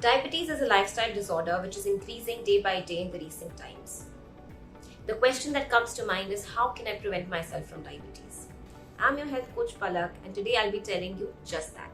Diabetes is a lifestyle disorder which is increasing day by day in the recent times. The question that comes to mind is, how can I prevent myself from diabetes? I'm your health coach Palak, and today I'll be telling you just that.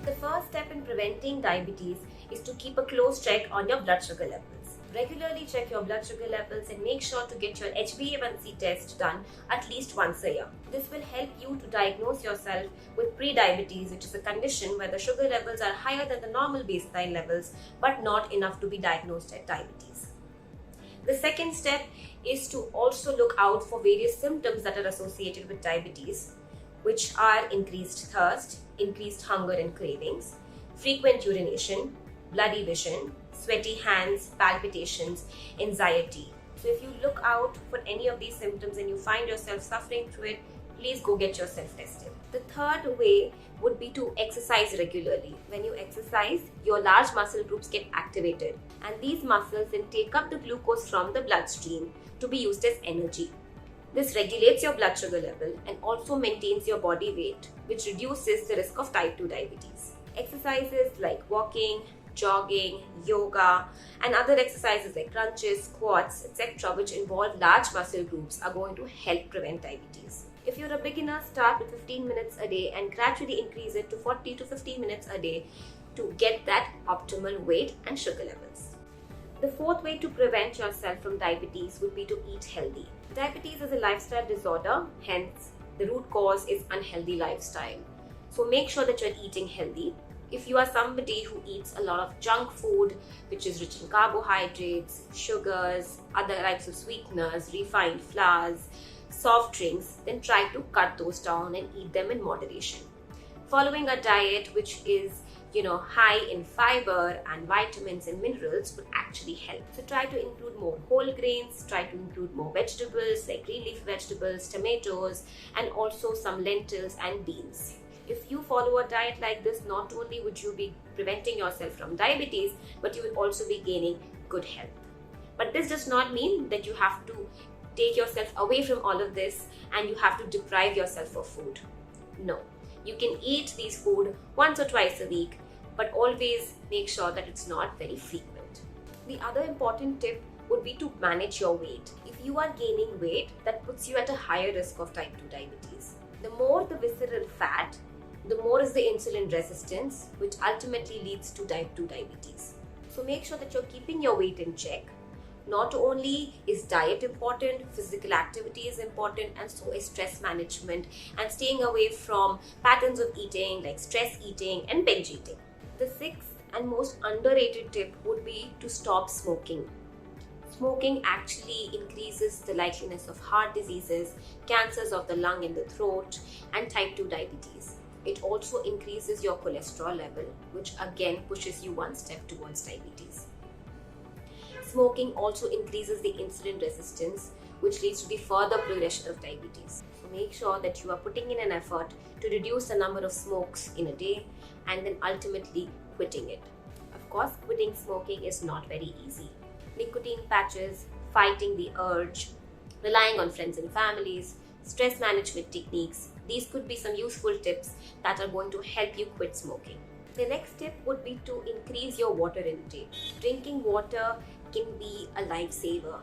The first step in preventing diabetes is to keep a close check on your blood sugar levels. Regularly check your blood sugar levels and make sure to get your HbA1c test done at least once a year. This will help you to diagnose yourself with pre-diabetes, which is a condition where the sugar levels are higher than the normal baseline levels but not enough to be diagnosed as diabetes. The second step is to also look out for various symptoms that are associated with diabetes, which are increased thirst, increased hunger and cravings, frequent urination, bloody vision, sweaty hands, palpitations, anxiety. So if you look out for any of these symptoms and you find yourself suffering through it, please go get yourself tested. The third way would be to exercise regularly. When you exercise, your large muscle groups get activated, and these muscles then take up the glucose from the bloodstream to be used as energy. This regulates your blood sugar level and also maintains your body weight, which reduces the risk of type 2 diabetes. Exercises like walking, jogging, yoga, and other exercises like crunches, squats, etc., which involve large muscle groups, are going to help prevent diabetes. If you're a beginner, start with 15 minutes a day and gradually increase it to 40 to 50 minutes a day to get that optimal weight and sugar levels. The fourth way to prevent yourself from diabetes would be to eat healthy. Diabetes is a lifestyle disorder, hence the root cause is unhealthy lifestyle. So make sure that you're eating healthy. If you are somebody who eats a lot of junk food, which is rich in carbohydrates, sugars, other types of sweeteners, refined flours, soft drinks, then try to cut those down and eat them in moderation. Following a diet which is high in fiber and vitamins and minerals would actually help. So try to include more whole grains, try to include more vegetables like green leaf vegetables, tomatoes, and also some lentils and beans. If you follow a diet like this, not only would you be preventing yourself from diabetes, but you will also be gaining good health. But this does not mean that you have to take yourself away from all of this and you have to deprive yourself of food. No. You can eat these food once or twice a week, but always make sure that it's not very frequent. The other important tip would be to manage your weight. If you are gaining weight, that puts you at a higher risk of type 2 diabetes. The more the visceral fat, the more is the insulin resistance, which ultimately leads to type 2 diabetes. So make sure that you're keeping your weight in check. Not only is diet important, physical activity is important, and so is stress management and staying away from patterns of eating like stress eating and binge eating. The sixth and most underrated tip would be to stop smoking. Smoking actually increases the likeliness of heart diseases, cancers of the lung and the throat, and type 2 diabetes. It also increases your cholesterol level, which again pushes you one step towards diabetes. Smoking also increases the insulin resistance, which leads to the further progression of diabetes. So make sure that you are putting in an effort to reduce the number of smokes in a day and then ultimately quitting it. Of course, quitting smoking is not very easy. Nicotine patches, fighting the urge, relying on friends and families, stress management techniques, these could be some useful tips that are going to help you quit smoking. The next tip would be to increase your water intake. Drinking water can be a lifesaver.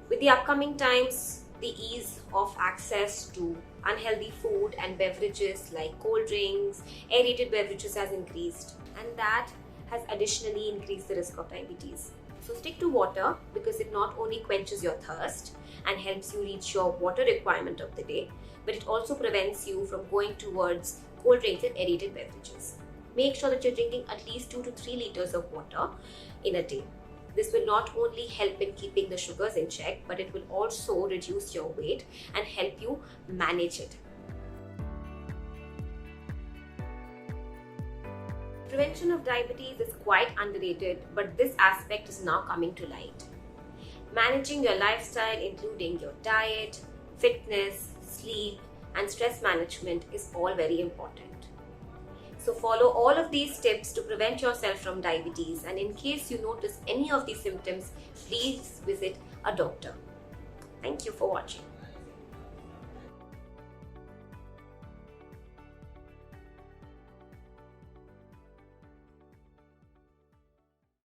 With the upcoming times, the ease of access to unhealthy food and beverages like cold drinks, aerated beverages has increased, and that has additionally increased the risk of diabetes. So stick to water because it not only quenches your thirst and helps you reach your water requirement of the day, but it also prevents you from going towards cold drinks and aerated beverages. Make sure that you're drinking at least 2 to 3 liters of water in a day. This will not only help in keeping the sugars in check, but it will also reduce your weight and help you manage it. Prevention of diabetes is quite underrated, but this aspect is now coming to light. Managing your lifestyle, including your diet, fitness, sleep, and stress management is all very important. So follow all of these tips to prevent yourself from diabetes, and in case you notice any of these symptoms, please visit a doctor. Thank you for watching.